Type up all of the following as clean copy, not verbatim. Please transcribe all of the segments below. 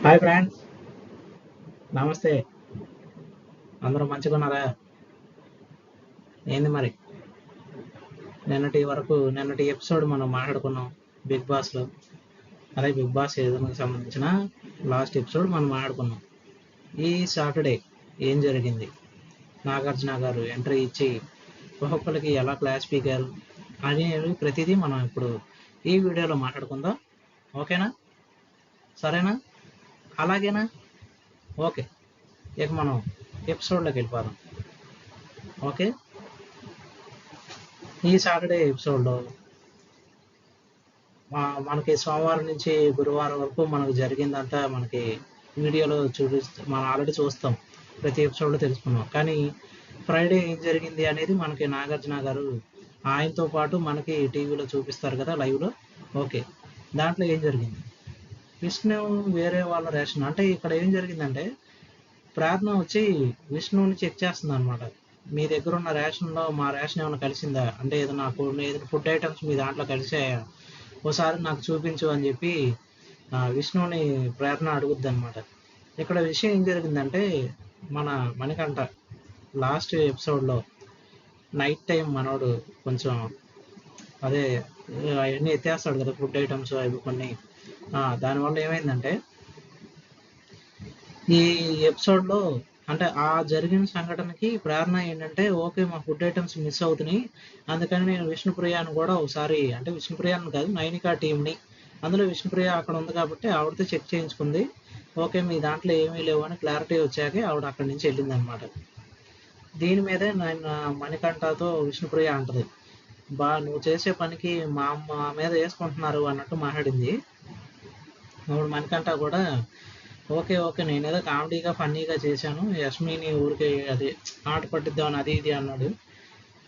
Hi friends, నమస్తే. అందరూ మంచిగా ఉన్నారా? ఏంది మరి నిన్నటి ఎపిసోడ్ మనం మాట్లాడుకున్నాం బిగ్ బాస్లో. అదే బిగ్ బాస్ సీజన్కి సంబంధించిన లాస్ట్ ఎపిసోడ్ మనం మాట్లాడుకున్నాం. ఈ సాటర్డే ఏం జరిగింది, నాగార్జున గారు ఎంట్రీ ఇచ్చి ఒక్కొక్కరికి ఎలా క్లాస్ పీకారు అనేవి ప్రతిదీ మనం ఇప్పుడు ఈ వీడియోలో మాట్లాడుకుందాం. ఓకేనా? సరేనా? అలాగేనా? ఓకే, ఇక మనం ఎపిసోడ్లోకి వెళ్ళిపోదాం. ఓకే, ఈ సాటర్డే ఎపిసోడ్లో మనకి సోమవారం నుంచి గురువారం వరకు మనకు జరిగిందంతా మనకి వీడియోలో మనం ఆల్రెడీ చూస్తాం, ప్రతి ఎపిసోడ్లో తెలుసుకున్నాం. కానీ ఫ్రైడే ఏం జరిగింది అనేది మనకి నాగార్జున గారు ఆయనతో పాటు మనకి టీవీలో చూపిస్తారు కదా, లైవ్లో. ఓకే, దాంట్లో ఏం జరిగింది, విష్ణు వేరే వాళ్ళ రేషన్ అంటే ఇక్కడ ఏం జరిగిందంటే ప్రార్థన వచ్చి విష్ణువుని చెక్ చేస్తుంది అనమాట. మీ దగ్గర ఉన్న రేషన్లో మా రేషన్ ఏమైనా కలిసిందా, అంటే ఏదైనా ఫుడ్ ఐటమ్స్ మీ దాంట్లో కలిసాయా, ఓసారి నాకు చూపించు అని చెప్పి విష్ణువుని ప్రేరణ అడుగుద్ది అనమాట. ఇక్కడ విషయం ఏం జరిగిందంటే మన మణికంఠ లాస్ట్ ఎపిసోడ్లో నైట్ టైం మనోడు కొంచెం అదే అవన్నీ ఎత్తేస్తాడు కదా, ఫుడ్ ఐటమ్స్ అవి కొన్ని. దానివల్ల ఏమైందంటే ఈ ఎపిసోడ్లో అంటే ఆ జరిగిన సంఘటనకి ప్రేరణ ఏంటంటే, ఓకే మా ఫుడ్ ఐటమ్స్ మిస్ అవుతున్నాయి, అందుకని నేను విష్ణుప్రియాను కూడా ఒకసారి, అంటే విష్ణుప్రియాను కాదు నైనికా టీంని, అందులో విష్ణుప్రియ అక్కడ ఉంది కాబట్టి ఆవిడతో చెక్ చేయించుకుంది. ఓకే మీ దాంట్లో ఏమీ లేవు అని క్లారిటీ వచ్చాకే ఆవిడ అక్కడి నుంచి వెళ్ళింది అనమాట. దీని మీదే నేను మణికంఠతో విష్ణుప్రియ అంటది, నువ్వు చేసే పనికి మా అమ్మ మీద వేసుకుంటున్నారు అన్నట్టు మాట్లాడింది. అప్పుడు మణికంఠ కూడా ఓకే ఓకే నేనేదో కామెడీగా ఫన్నీగా చేశాను, యష్మిని ఊరికే అది ఆట పట్టిద్దామని అది ఇది అన్నాడు.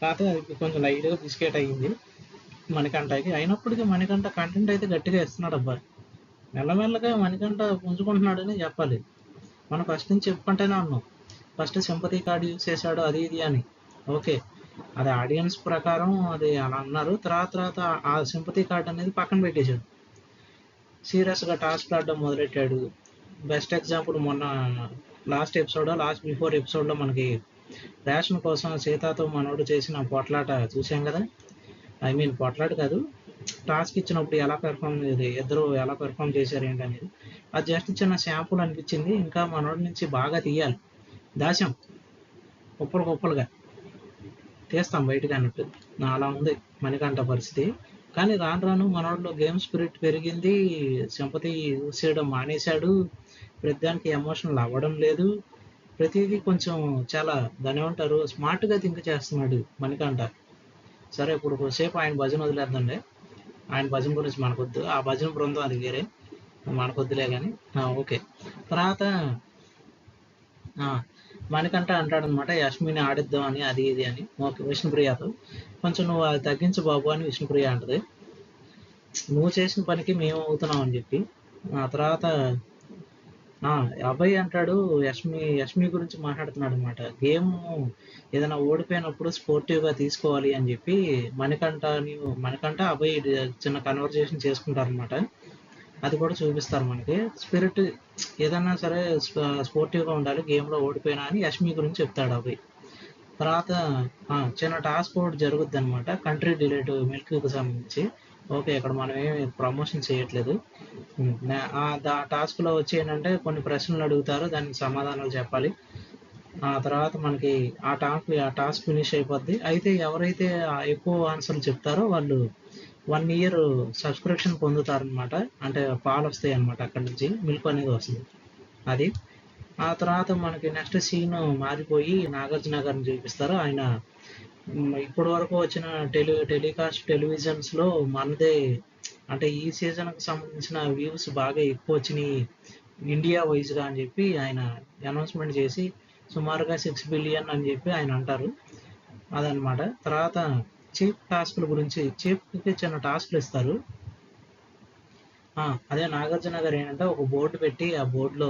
కాకపోతే అది కొంచెం లైట్గా బిస్కెట్ అయ్యింది మణికంఠకి. అయినప్పటికీ మణికంఠ కంటెంట్ అయితే గట్టిగా ఇస్తున్నాడు అబ్బా. మెల్లమెల్లగా మణికంఠ పుంజుకుంటున్నాడని చెప్పాలి. మనం ఫస్ట్ నుంచి చెప్పుకుంటూనే ఉన్నాం, ఫస్ట్ సింపతి కార్డు యూజ్ చేశాడు అది ఇది అని. ఓకే, అది ఆడియన్స్ ప్రకారం అది అలా అన్నారు. తర్వాత ఆ సింపతి కార్డ్ అనేది పక్కన పెట్టేశాడు, సీరియస్గా టాస్క్ ఆడడం మొదలెట్టాడు. బెస్ట్ ఎగ్జాంపుల్ మొన్న లాస్ట్ బిఫోర్ ఎపిసోడ్లో మనకి రేషన్ కోసం సీతాతో మనోడు చేసిన పొట్లాట చూసాం కదా. ఐ మీన్ పొట్లాట కాదు, టాస్క్ ఇచ్చినప్పుడు ఇద్దరు ఎలా పెర్ఫామ్ చేశారు ఏంటనేది అది జస్ట్ చిన్న శాంపుల్ అనిపించింది. ఇంకా మనోడి నుంచి బాగా తీయాలి, దాశాం కుప్పలుగా తీస్తాం బయటకు అన్నట్టు అలా ఉంది మణికంఠ పరిస్థితి. కానీ రాను రాను మనోడిలో గేమ్ స్పిరిట్ పెరిగింది, సింపతి యూజ్ చేయడం మానేశాడు, ప్రతిదానికి ఎమోషనల్ అవ్వడం లేదు, ప్రతిదీ కొంచెం చాలా దాని ఏమంటారు స్మార్ట్గా థింక్ చేస్తున్నాడు మణికంఠ. సరే ఇప్పుడు కొద్దిసేపు ఆయన భజన వదిలేద్దండి, ఆయన భజన గురించి మనకొద్దు, ఆ భజన బృందం అది వేరే, మనకొద్దులే కానీ. ఓకే, తర్వాత మణికంఠ అంటాడనమాట యష్మిని ఆడిద్దాం అని అది ఇది అని. ఓకే, విష్ణుప్రియతో కొంచెం నువ్వు అది తగ్గించు బాబు అని విష్ణుప్రియ అంటది, నువ్వు చేసిన పనికి మేము అవుతున్నాం అని చెప్పి. ఆ తర్వాత అభయ్ అంటాడు యష్మి గురించి మాట్లాడుతున్నాడు అనమాట. గేమ్ ఏదైనా ఓడిపోయినప్పుడు స్పోర్టివ్గా తీసుకోవాలి అని చెప్పి మణికంఠ అభయ్ చిన్న కన్వర్జేషన్ చేసుకుంటారనమాట. అది కూడా చూపిస్తారు మనకి. స్పిరిట్ ఏదన్నా సరే స్పోర్టివ్గా ఉండాలి గేమ్లో ఓడిపోయినా అని యష్మి గురించి చెప్తాడు అభయ్. తర్వాత చిన్న టాస్క్ ఒకటి జరుగుద్ది అనమాట, కంట్రీ డిలేట్ మిల్క్కి సంబంధించి. ఓకే, ఇక్కడ మనం ఏమి ప్రమోషన్ చేయట్లేదు. ఆ టాస్క్లో వచ్చి ఏంటంటే కొన్ని ప్రశ్నలు అడుగుతారు, దానికి సమాధానాలు చెప్పాలి. ఆ తర్వాత మనకి ఆ టాస్క్ ఫినిష్ అయిపోద్ది. అయితే ఎవరైతే ఎక్కువ ఆన్సర్లు చెప్తారో వాళ్ళు 1 year సబ్స్క్రిప్షన్ పొందుతారనమాట, అంటే పాలు వస్తాయి అనమాట, అక్కడి నుంచి మిల్క్ అనేది వస్తుంది అది. ఆ తర్వాత మనకి నెక్స్ట్ సీన్ మారిపోయి నాగార్జున గారిని చూపిస్తారు. ఆయన ఇప్పటి వరకు వచ్చిన టెలివిజన్స్లో మనదే, అంటే ఈ సీజన్కి సంబంధించిన వ్యూస్ బాగా ఎక్కువ వచ్చినాయి ఇండియా వైజ్గా అని చెప్పి ఆయన అనౌన్స్మెంట్ చేసి సుమారుగా 6 billion అని చెప్పి ఆయన అంటారు, అదనమాట. తర్వాత చీఫ్ టాస్క్ల గురించి, చీఫ్కి చిన్న టాస్క్లు ఇస్తారు. అదే నాగార్జున గారు ఏంటంటే ఒక బోర్డు పెట్టి ఆ బోర్డులో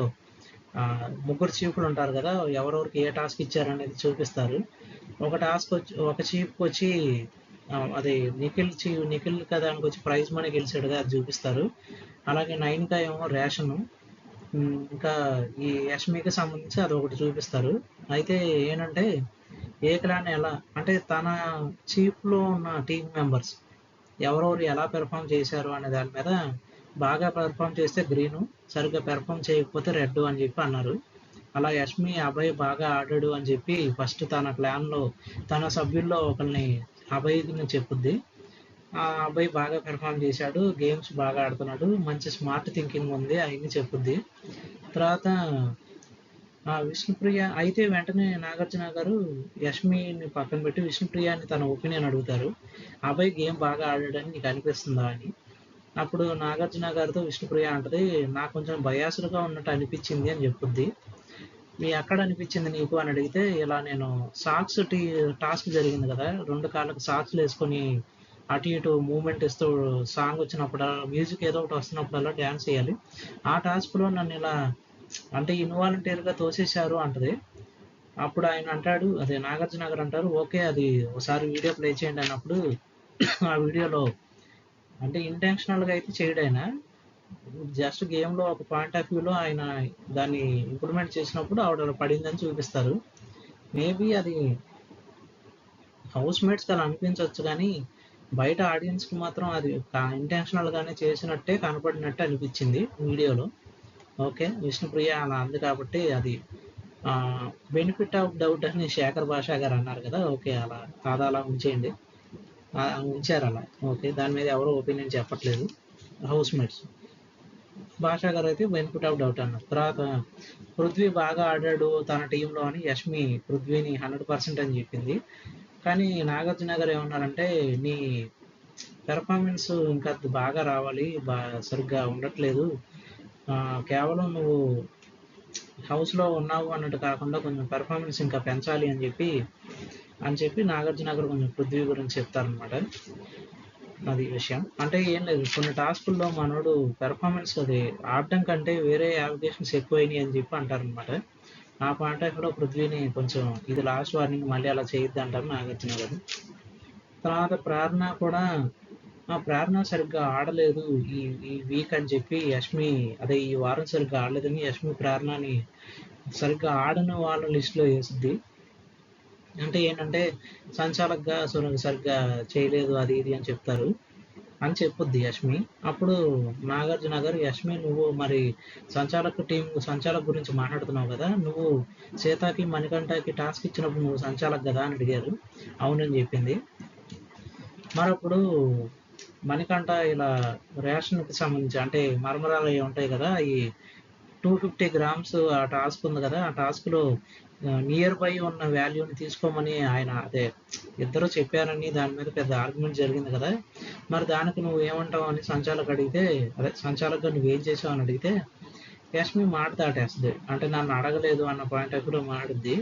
ముగ్గురు చీఫ్లు ఉంటారు కదా, ఎవరెవరికి ఏ టాస్క్ ఇచ్చారనేది చూపిస్తారు. ఒక చీఫ్కి వచ్చి అది నిఖిల్ కదా దానికి వచ్చి ప్రైజ్ మనీ గెలిచాడుగా అది చూపిస్తారు. అలాగే నైన్కా ఏమో రేషను, ఇంకా ఈ యష్మికి సంబంధించి అదొకటి చూపిస్తారు. అయితే ఏంటంటే ఏ క్లాన్ ఎలా అంటే తన చీఫ్లో ఉన్న టీం మెంబర్స్ ఎవరెవరు ఎలా పెర్ఫామ్ చేశారు అనే దాని మీద బాగా పెర్ఫామ్ చేస్తే గ్రీను, సరిగ్గా పెర్ఫామ్ చేయకపోతే రెడ్ అని చెప్పి అన్నారు. అలా యష్మి అభయ్ బాగా ఆడాడు అని చెప్పి ఫస్ట్ తన క్లాన్లో తన సభ్యుల్లో ఒకరిని అభయ్ని చెప్పుద్ది. ఆ అబ్బాయి బాగా పెర్ఫామ్ చేశాడు, గేమ్స్ బాగా ఆడుతున్నాడు, మంచి స్మార్ట్ థింకింగ్ ఉంది అవన్నీ చెప్పుద్ది. తర్వాత విష్ణుప్రియ అయితే వెంటనే నాగార్జున గారు యష్మిని పక్కన పెట్టి విష్ణుప్రియని తన ఒపీనియన్ అడుగుతారు. అబ్బాయి గేమ్ బాగా ఆడాడని నీకు అనిపిస్తుందా అని. అప్పుడు నాగార్జున గారితో విష్ణుప్రియ అంటది, నాకు కొంచెం బయాసులుగా ఉన్నట్టు అనిపించింది అని చెప్పుద్ది. మీ ఎక్కడ అనిపించింది నీకు అని అడిగితే, ఇలా నేను సాక్స్ టాస్క్ జరిగింది కదా, 2 కాళ్ళకి సాక్స్లు వేసుకొని అటు ఇటు మూమెంట్ ఇస్తూ సాంగ్ వచ్చినప్పుడు మ్యూజిక్ ఏదో ఒకటి వస్తున్నప్పుడల్లా డ్యాన్స్ చేయాలి. ఆ టాస్క్లో నన్ను ఇలా అంటే ఇన్వాలంటీర్గా తోసేశారు అంటది. అప్పుడు ఆయన అంటాడు, అదే నాగార్జున గారు అంటారు, ఓకే అది ఒకసారి వీడియో ప్లే చేయండి అన్నప్పుడు ఆ వీడియోలో అంటే ఇంటెన్షనల్గా అయితే చేయడు ఆయన, జస్ట్ గేమ్లో ఒక పాయింట్ ఆఫ్ వ్యూలో ఆయన దాన్ని ఇంప్లిమెంట్ చేసినప్పుడు ఆవిడ పడిందని చూపిస్తారు. మేబీ అది హౌస్ మేట్స్కి అలా అనిపించవచ్చు, కానీ బయట ఆడియన్స్కి మాత్రం అది ఇంటెన్షనల్గానే చేసినట్టే కనపడినట్టు అనిపించింది వీడియోలో. ఓకే, విష్ణుప్రియ అలా అంది కాబట్టి అది బెనిఫిట్ ఆఫ్ డౌట్ అని శేఖర్ భాషా గారు అన్నారు కదా, ఓకే అలా అలా ఉంచేయండి, ఉంచారు అలా. ఓకే, దాని మీద ఎవరో ఒపీనియన్ చెప్పట్లేదు. హౌస్ మేట్స్ భాషా గారు అయితే బెనిఫిట్ ఆఫ్ డౌట్ అన్నారు. తర్వాత పృథ్వీ బాగా ఆడాడు తన టీంలో అని యష్మి పృథ్వీని 100% అని చెప్పింది. కానీ నాగార్జున గారు ఏమన్నారంటే, నీ పెర్ఫార్మెన్స్ ఇంకా బాగా రావాలి, సరిగ్గా ఉండట్లేదు, కేవలం నువ్వు హౌస్లో ఉన్నావు అన్నట్టు కాకుండా కొంచెం పెర్ఫార్మెన్స్ ఇంకా పెంచాలి అని చెప్పి నాగార్జున గారు కొంచెం పృథ్వీ గురించి చెప్తారనమాట. అది విషయం. అంటే ఏం లేదు, కొన్ని టాస్కుల్లో మనోడు పెర్ఫార్మెన్స్ అది ఆడటం కంటే వేరే అప్లికేషన్స్ ఎక్కువైనాయి అని చెప్పి అంటారనమాట. ఆ పాయింట్ ఆఫ్ వ్యూలో పృథ్వీని కొంచెం ఇది లాస్ట్ వార్నింగ్, మళ్ళీ అలా చేయొద్దు అంటారు నాగార్జున గారు. తర్వాత ప్రేరణ కూడా ప్రేరణ సరిగ్గా ఆడలేదు ఈ వీక్ అని చెప్పి యష్మి, అదే ఈ వారం సరిగ్గా ఆడలేదని యష్మి ప్రేరణని సరిగ్గా ఆడని వాళ్ళ లిస్టులో వేసిద్ది. అంటే ఏంటంటే సంచాలకుగా సరిగ్గా చేయలేదు అది ఇది అని చెప్తారు అని చెప్పుద్ది యష్మి. అప్పుడు నాగార్జున గారు, యష్మి నువ్వు మరి సంచాలక గురించి మాట్లాడుతున్నావు కదా, నువ్వు సీతాకి మణికంఠకి టాస్క్ ఇచ్చినప్పుడు నువ్వు సంచాలక్ కదా అని అడిగారు. అవునని చెప్పింది. మరప్పుడు మణికంఠ ఇలా రేషన్కి సంబంధించి అంటే మరమరాలు అవి ఉంటాయి కదా, ఈ 250 గ్రామ్స్ ఆ టాస్క్ ఉంది కదా, ఆ టాస్క్లో నియర్ బై ఉన్న వాల్యూని తీసుకోమని ఆయన అదే ఇద్దరు చెప్పారని దాని మీద పెద్ద ఆర్గ్యుమెంట్ జరిగింది కదా, మరి దానికి నువ్వు ఏమంటావు అని సంచాలక్ అడిగితే, అదే సంచాలకుగా నువ్వేం చేసావు అని అడిగితే యష్మి మాట దాటేస్తుంది. అంటే నన్ను అడగలేదు అన్న పాయింట్ ఆఫ్ వ్యూలో మాట్లాడుద్ది.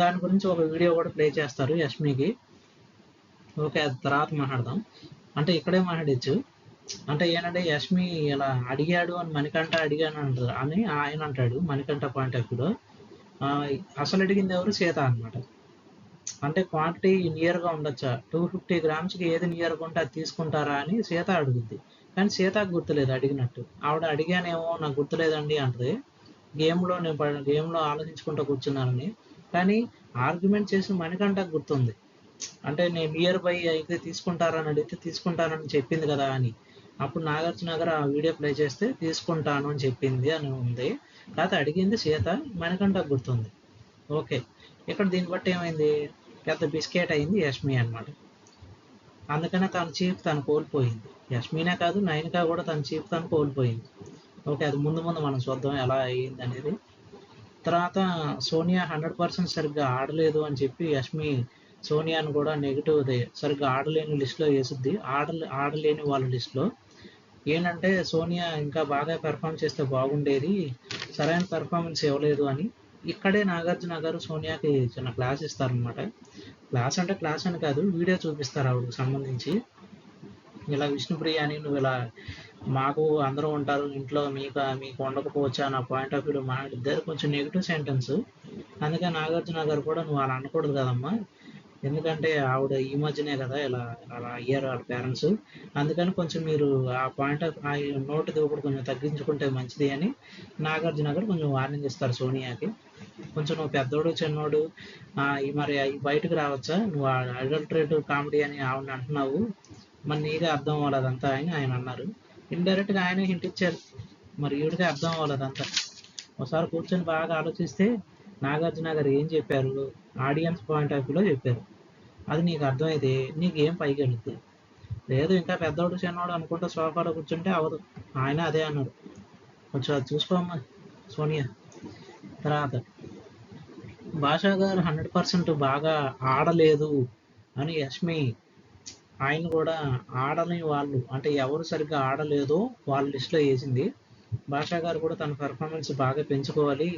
దాని గురించి ఒక వీడియో కూడా ప్లే చేస్తారు యష్మికి. ఓకే, అది తర్వాత మాట్లాడదాం. అంటే ఇక్కడే మాట్లాడచ్చు. అంటే ఏంటంటే యష్మి ఇలా అడిగాడు అని మణికంఠ అడిగాను అంటారు అని ఆయన అంటాడు మణికంఠ పాయింట్ ఆఫ్ వ్యూలో. అసలు అడిగింది ఎవరు? సీత అనమాట. అంటే క్వాంటిటీ నియర్గా ఉండొచ్చా, 250 గ్రామ్స్కి ఏది నియర్గా ఉంటే అది తీసుకుంటారా అని సీత అడుగుద్ది. కానీ సీతకు గుర్తులేదు అడిగినట్టు. ఆవిడ అడిగానేమో నాకు గుర్తులేదండి అంటది. గేమ్లో ఆలోచించుకుంటూ కూర్చున్నానని. కానీ ఆర్గ్యుమెంట్ చేసి మణికంఠకు గుర్తుంది. అంటే నేను నియర్ బై అయితే తీసుకుంటారని అడిగితే తీసుకుంటానని చెప్పింది కదా అని. అప్పుడు నాగార్జున గారు ఆ వీడియో ప్లే చేస్తే తీసుకుంటాను అని చెప్పింది అని ఉంది. కాకపోతే అడిగింది సీత, మణికంఠకు గుర్తుంది. ఓకే, ఇక్కడ దీన్ని బట్టి ఏమైంది, పెద్ద బిస్కెట్ అయింది యష్మి అనమాట. అందుకనే తన చీఫ్ తను కోల్పోయింది. యష్మినే కాదు, నయనిక కూడా తన చీఫ్ తను కోల్పోయింది. ఓకే, అది ముందు మనం చూద్దాం ఎలా అయ్యింది అనేది. తర్వాత సోనియా 100% సరిగ్గా ఆడలేదు అని చెప్పి యష్మి సోనియాను కూడా నెగిటివ్ సరిగ్గా ఆడలేని లిస్టులో వేసిద్ది. ఆడలేని వాళ్ళ లిస్టులో. ఏంటంటే సోనియా ఇంకా బాగా పెర్ఫామ్ చేస్తే బాగుండేది, సరైన పెర్ఫార్మెన్స్ ఇవ్వలేదు అని. ఇక్కడే నాగార్జున గారు సోనియాకి చిన్న క్లాస్ ఇస్తారనమాట. క్లాస్ అంటే క్లాస్ అని కాదు, వీడియో చూపిస్తారు ఆవిడకి సంబంధించి. ఇలా విష్ణుప్రియ అని నువ్వు ఇలా మాకు అందరూ ఉంటారు ఇంట్లో, మీకు ఉండకపోవచ్చా నా పాయింట్ ఆఫ్ వ్యూలో మాట్లాడిద్దారు, కొంచెం నెగిటివ్ సెంటెన్స్. అందుకే నాగార్జున గారు కూడా నువ్వు అలా అనకూడదు కదమ్మా, ఎందుకంటే ఆవిడ ఈ మధ్యనే కదా ఇలా అలా అయ్యారు వాళ్ళ పేరెంట్స్. అందుకని కొంచెం మీరు ఆ పాయింట్ ఆఫ్ ఆ నోటి దూకుడు కొంచెం తగ్గించుకుంటే మంచిది అని నాగార్జున గారు కొంచెం వార్నింగ్ ఇస్తారు సోనియాకి. కొంచెం నువ్వు పెద్దోడు చిన్నోడు మరి బయటకు రావచ్చా, నువ్వు అడల్టరేటివ్ కామెడీ అని ఆవిడ అంటున్నావు, మరి నీకే అర్థం అవ్వాలి అదంతా అని ఆయన అన్నారు. ఇండైరెక్ట్గా ఆయనే హింట్ ఇచ్చారు, మరి ఈవిడికే అర్థం అవ్వాలి అదంతా. ఒకసారి కూర్చొని బాగా ఆలోచిస్తే నాగార్జున గారు ఏం చెప్పారు, ఆడియన్స్ పాయింట్ ఆఫ్ వ్యూలో చెప్పారు. అది నీకు అర్థమైతే నీకేం పైకి వెళుతుంది. లేదు ఇంకా పెద్దోడు చిన్నోడు అనుకుంటా సోఫాలో కూర్చుంటే అవదు. ఆయన అదే అన్నాడు. కొంచెం అది చూసుకోమ్మా సోనియా. తర్వాత భాషా గారు 100% బాగా ఆడలేదు అని యష్మి, ఆయన కూడా ఆడని వాళ్ళు అంటే ఎవరు సరిగ్గా ఆడలేదో వాళ్ళ లిస్ట్లో వేసింది. భాషా గారు కూడా తన పెర్ఫార్మెన్స్ బాగా పెంచుకోవాలి,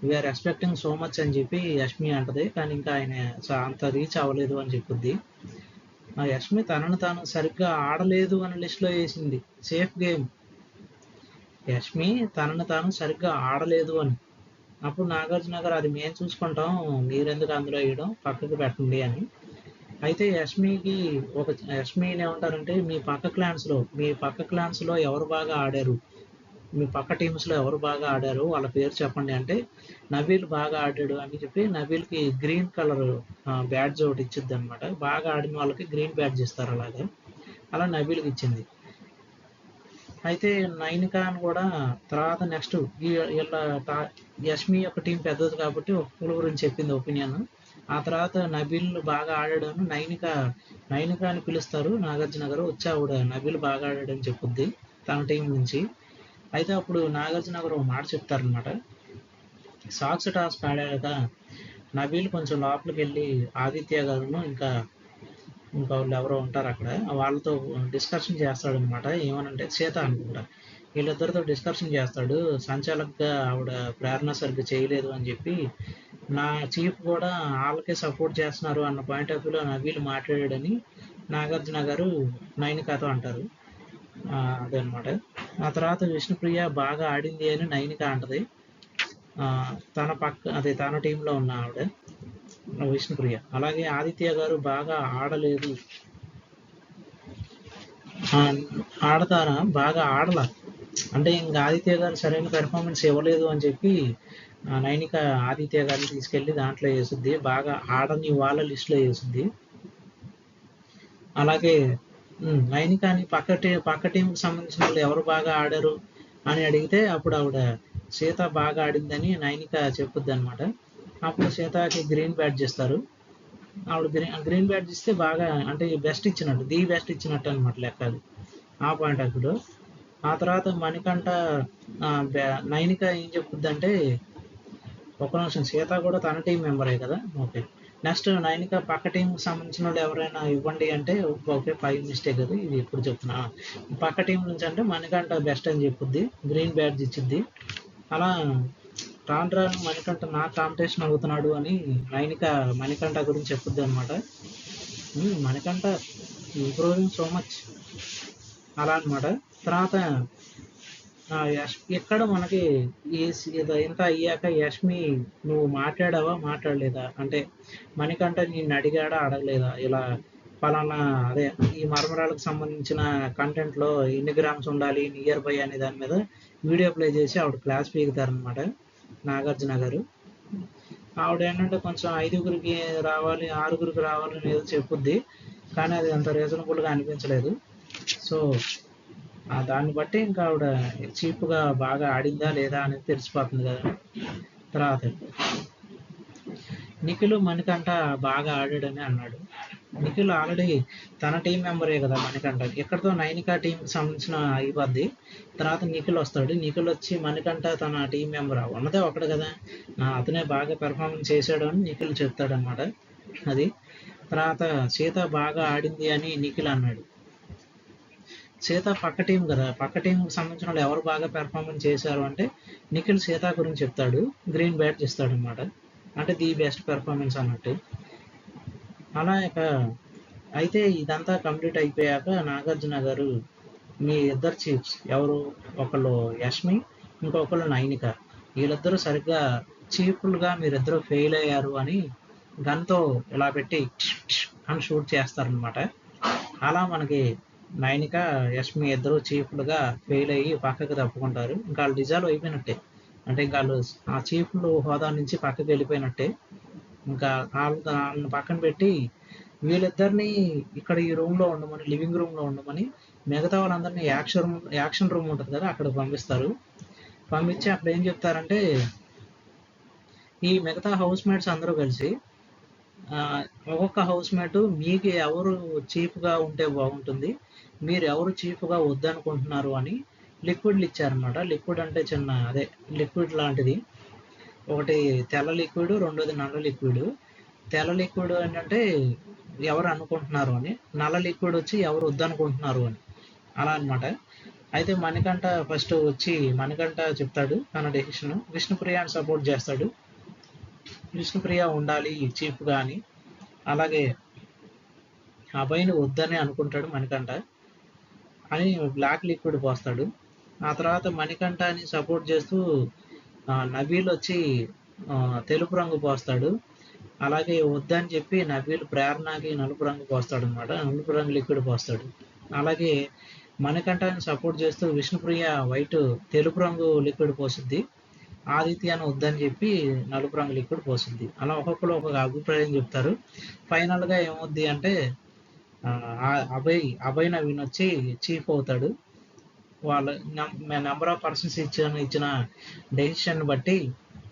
వీఆర్ ఎక్స్పెక్టింగ్ సో మచ్ అని చెప్పి యష్మి అంటది. కానీ ఇంకా ఆయన అంత రీచ్ అవ్వలేదు అని చెప్పుద్ది. ఆ యష్మి తనను తాను సరిగ్గా ఆడలేదు అని లిస్ట్లో వేసింది. Safe game. యష్మి తనను తాను సరిగ్గా ఆడలేదు అని. అప్పుడు నాగార్జున గారు అది మేము చూసుకుంటాం, మీరెందుకు అందులో వేయడం, పక్కకు పెట్టండి అని. అయితే యష్మిని ఏమంటారంటే మీ పక్క క్లాన్స్లో ఎవరు బాగా ఆడారు, మీ పక్క టీమ్స్లో ఎవరు బాగా ఆడారు వాళ్ళ పేరు చెప్పండి అంటే నబీల్ బాగా ఆడాడు అని చెప్పి నబీల్కి గ్రీన్ కలర్ బ్యాడ్జ్ ఒకటి ఇచ్చిద్ది అనమాట. బాగా ఆడిన వాళ్ళకి గ్రీన్ బ్యాడ్జ్ ఇస్తారు అలాగా. అలా నబీల్కి ఇచ్చింది. అయితే నైనికాన్ కూడా తర్వాత నెక్స్ట్ వీళ్ళ యష్మి యొక్క టీం పెద్దది కాబట్టి ఒక్కరి గురించి చెప్పింది ఒపీనియన్. ఆ తర్వాత నబీల్ బాగా ఆడాడని నైనికాని పిలుస్తారు. నాగార్జున గారు వచ్చి ఆవిడ నబీల్ బాగా ఆడాడని చెప్పుద్ది తన టీం నుంచి. అయితే అప్పుడు నాగార్జున గారు ఒక మాట చెప్తారనమాట. సాక్స్ టాస్క్ ఆడాక నబీల్ కొంచెం లోపలికి వెళ్ళి ఆదిత్య గారును ఇంకా వాళ్ళు ఎవరో ఉంటారు అక్కడ, వాళ్ళతో డిస్కషన్ చేస్తాడు అనమాట. ఏమనంటే సీత అనుకుంటా, వీళ్ళిద్దరితో డిస్కషన్ చేస్తాడు. సంచాలకుగా ఆవిడ ప్రేరణ సరిగ్గా చేయలేదు అని చెప్పి నా చీఫ్ కూడా వాళ్ళకే సపోర్ట్ చేస్తున్నారు అన్న పాయింట్ ఆఫ్ వ్యూలో నబీల్ మాట్లాడాడని నాగార్జున గారు నైనికాతో అంటారు. అదనమాట. ఆ తర్వాత విష్ణుప్రియ బాగా ఆడింది అని నైనిక అంటది. తన టీంలో ఉన్న ఆవిడ విష్ణుప్రియ. అలాగే ఆదిత్య గారు బాగా ఆడలేదు, ఆడతారా బాగా ఆడలా అంటే ఇంకా ఆదిత్య గారు సరైన పెర్ఫార్మెన్స్ ఇవ్వలేదు అని చెప్పి నైనిక ఆదిత్య గారిని తీసుకెళ్ళి దాంట్లో వేసుద్ది, బాగా ఆడని వాళ్ళ లిస్టులో వేసుద్ది. అలాగే నైనికాని పక్క టీంకి సంబంధించిన వాళ్ళు ఎవరు బాగా ఆడారు అని అడిగితే అప్పుడు ఆవిడ సీత బాగా ఆడిందని నైనిక చెప్పుద్ది అనమాట. అప్పుడు సీతకి గ్రీన్ బ్యాడ్జ్ ఇస్తారు. ఆవిడ గ్రీన్ బ్యాడ్జ్ ఇస్తే బాగా అంటే బెస్ట్ ఇచ్చినట్టు, ది బెస్ట్ ఇచ్చినట్టు అనమాట లెక్క అది ఆ పాయింట్ ఆఫ్ వ్యూలో. ఆ తర్వాత మణికంఠ నైనిక ఏం చెప్పుద్ది అంటే, ఒక నిమిషం, సీత కూడా తన టీం మెంబరే కదా, ఓకే. నెక్స్ట్ నైనిక పక్క టీంకి సంబంధించిన వాళ్ళు ఎవరైనా ఇవ్వండి అంటే ఓకే, 5 మిస్టేక్ అది, ఇది ఇప్పుడు చెప్తున్నా. పక్క టీం నుంచి అంటే మణికంఠ బెస్ట్ అని చెప్పుద్ది, గ్రీన్ బ్యాడ్జ్ ఇచ్చిద్ది. అలా రాను మణికంఠ నా కాంపిటీషన్ అవుతున్నాడు అని నైనిక మణికంఠ గురించి చెప్పుద్ది అనమాట. మణికంఠ ఇంప్రూవింగ్ సో మచ్ అలా అనమాట. తర్వాత ఎక్కడ మనకి ఇంత అయ్యాక యష్మి నువ్వు మాట్లాడలేదా అంటే మణికంఠ నిన్ను అడిగాడా అడగలేదా, ఇలా పలానా అదే ఈ మరమరాలకు సంబంధించిన కంటెంట్లో ఎన్ని గ్రామ్స్ ఉండాలి నియర్ బై అనే దాని మీద వీడియో ప్లే చేసి ఆవిడ క్లాస్ పీకుతారనమాట నాగార్జున గారు. ఆవిడ ఏంటంటే కొంచెం 5గురికి రావాలి 6గురికి రావాలని ఏదో చెప్పుద్ది, కానీ అది అంత రీజనబుల్గా అనిపించలేదు. సో దాన్ని బట్టి ఇంకా ఆవిడ చీప్గా బాగా ఆడిందా లేదా అనేది తెలిసిపోతుంది కదా. తర్వాత నిఖిల్ మణికంఠ బాగా ఆడాడని అన్నాడు. నిఖిల్ ఆల్రెడీ తన టీం మెంబరే కదా మణికంఠ, ఎక్కడితో నైనికా టీంకి సంబంధించిన అయిపోద్ది. తర్వాత నిఖిల్ వస్తాడు, నిఖిల్ వచ్చి మణికంఠ తన టీం మెంబర్ ఉన్నదే ఒకడు కదా, అతనే బాగా పెర్ఫార్మెన్స్ చేశాడు అని నిఖిల్ చెప్తాడు అనమాట. అది తర్వాత సీత బాగా ఆడింది అని నిఖిల్ అన్నాడు. సీత పక్క టీం కదా, పక్క టీంకి సంబంధించిన వాళ్ళు ఎవరు బాగా పెర్ఫార్మెన్స్ చేశారు అంటే నిఖిల్ సీత గురించి చెప్తాడు, గ్రీన్ బ్యాడ్జ్ ఇస్తాడు అనమాట, అంటే ది బెస్ట్ పెర్ఫార్మెన్స్ అన్నట్టు. అలా అయితే ఇదంతా కంప్లీట్ అయిపోయాక నాగార్జున గారు మీ ఇద్దరు చీఫ్స్ ఎవరు, ఒకళ్ళు యష్మి ఇంకొకళ్ళు నైనిక, వీళ్ళిద్దరూ సరిగ్గా చీఫ్లుగా మీరిద్దరూ ఫెయిల్ అయ్యారు అని గన్తో ఇలా పెట్టి అని షూట్ చేస్తారనమాట. అలా మనకి నైనిక యష్మి ఇద్దరు చీఫ్లుగా ఫెయిల్ అయ్యి పక్కకు తప్పుకుంటారు. ఇంకా వాళ్ళు డిజాల్వ్ అయిపోయినట్టే, అంటే ఇంకా వాళ్ళు ఆ చీఫ్లు హోదా నుంచి పక్కకి వెళ్ళిపోయినట్టే. ఇంకా వాళ్ళని పక్కన పెట్టి వీళ్ళిద్దరిని ఇక్కడ ఈ రూమ్లో ఉండమని, లివింగ్ రూమ్లో ఉండమని, మిగతా వాళ్ళందరినీ యాక్షన్ రూమ్ ఉంటుంది కదా అక్కడ పంపిస్తారు. పంపించి అక్కడ ఏం చెప్తారంటే, ఈ మిగతా హౌస్ మేట్స్ అందరూ కలిసి ఒక్కొక్క హౌస్ మేట్ మీకు ఎవరు చీఫ్గా ఉంటే బాగుంటుంది, మీరు ఎవరు చీఫ్గా వద్దనుకుంటున్నారు అని లిక్విడ్లు ఇచ్చారనమాట. లిక్విడ్ అంటే చిన్న అదే లిక్విడ్ లాంటిది, ఒకటి తెల్ల లిక్విడ్, రెండోది నల్ల లిక్విడ్. తెల్ల లిక్విడ్ ఏంటంటే ఎవరు అనుకుంటున్నారు అని, నల్ల లిక్విడ్ వచ్చి ఎవరు వద్దనుకుంటున్నారు అని, అలా అనమాట. అయితే మణికంఠ ఫస్ట్ వచ్చి మణికంఠ చెప్తాడు తన డెసిషన్, విష్ణుప్రియాని సపోర్ట్ చేస్తాడు, విష్ణుప్రియ ఉండాలి చీఫ్గా అని. అలాగే అభయ్ని వద్దని అనుకుంటాడు మణికంఠ అని బ్లాక్ లిక్విడ్ పోస్తాడు. ఆ తర్వాత మణికంఠని సపోర్ట్ చేస్తూ నబీల్ వచ్చి తెలుపు రంగు పోస్తాడు. అలాగే వద్దని చెప్పి నబీల్ ప్రేరణకి నలుపు రంగు పోస్తాడు అనమాట, నలుపు రంగు లిక్విడ్ పోస్తాడు. అలాగే మణికంఠని సపోర్ట్ చేస్తూ విష్ణుప్రియ తెలుపు రంగు లిక్విడ్ పోసిద్ది, ఆదిత్యాన్ని వద్దని చెప్పి నలుపు రంగు లిక్విడ్ పోసిద్ది. అలా ఒక్కొక్కరు ఒక్కొక్క అభిప్రాయం చెప్తారు. ఫైనల్గా ఏమవుద్ది అంటే అభయ్ నవీన్ వచ్చి చీఫ్ అవుతాడు. వాళ్ళ నెంబర్ ఆఫ్ పర్సన్స్ ఇచ్చిన డెసిషన్ బట్టి,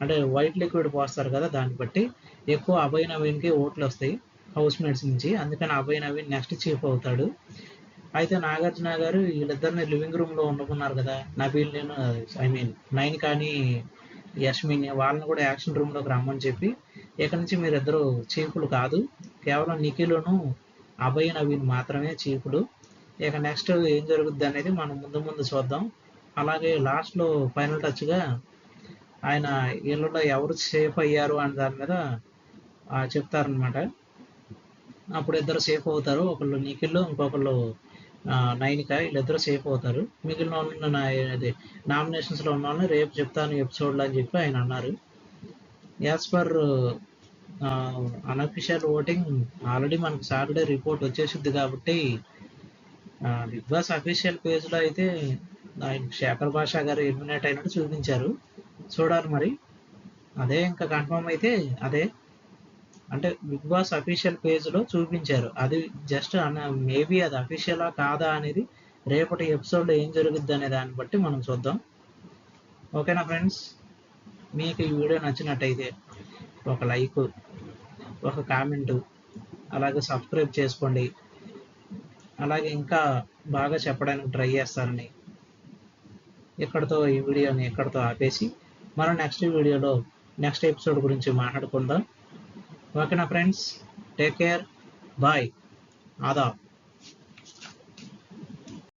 అంటే వైట్ లిక్విడ్ పోస్తారు కదా, దాన్ని బట్టి ఎక్కువ అభయ్ నవీన్కి ఓట్లు వస్తాయి హౌస్ మేట్స్ నుంచి. అందుకని అభయ్ నవీన్ నెక్స్ట్ చీఫ్ అవుతాడు. అయితే నాగార్జున గారు వీళ్ళిద్దరిని లివింగ్ రూమ్లో ఉండకున్నారు కదా, నబీల్ని నైనికాని యష్మిని, వాళ్ళని కూడా యాక్షన్ రూమ్లోకి రమ్మని చెప్పి, ఇక నుంచి మీరిద్దరు చీఫ్లు కాదు, కేవలం నిఖిలును అభయ్ నవీన్ మాత్రమే చీఫ్లు. ఇక నెక్స్ట్ ఏం జరుగుద్ది అనేది మనం ముందు చూద్దాం. అలాగే లాస్ట్లో ఫైనల్ టచ్గా ఆయన వీళ్ళలో ఎవరు సేఫ్ అయ్యారు అనే దాని మీద చెప్తారనమాట. అప్పుడు ఇద్దరు సేఫ్ అవుతారు, ఒకళ్ళు నిఖిల్, ఇంకొకళ్ళు నైనిక, వీళ్ళిద్దరు సేఫ్ అవుతారు. మిగిలిన వాళ్ళని నామినేషన్స్లో ఉన్న వాళ్ళని రేపు చెప్తాను ఎపిసోడ్లో అని చెప్పి ఆయన అన్నారు. As per unofficial voting already మనకు సాటర్డే రిపోర్ట్ వచ్చేసింది కాబట్టి బిగ్ బాస్ అఫీషియల్ పేజ్లో అయితే ఆయన శేఖర్ భాషా గారు ఎలిమినేట్ అయినట్టు చూపించారు. చూడాలి మరి, అదే ఇంకా కన్ఫర్మ్ అయితే అదే, అంటే బిగ్ బాస్ అఫీషియల్ పేజ్లో చూపించారు, అది జస్ట్ మేబీ అది అఫీషియలా కాదా అనేది రేపటి ఎపిసోడ్లో ఏం జరుగుద్ది అనే దాన్ని బట్టి మనం చూద్దాం. ఓకేనా ఫ్రెండ్స్, మీకు ఈ వీడియో నచ్చినట్టయితే ఒక లైక్, ఒక కామెంటు, అలాగే సబ్స్క్రైబ్ చేసుకోండి. అలాగే ఇంకా బాగా చెప్పడానికి ట్రై చేస్తారని ఇక్కడితో ఈ వీడియోని ఇక్కడితో ఆపేసి మనం నెక్స్ట్ ఎపిసోడ్ గురించి మాట్లాడుకుందాం. ఓకేనా friends, take care, bye, Aadab.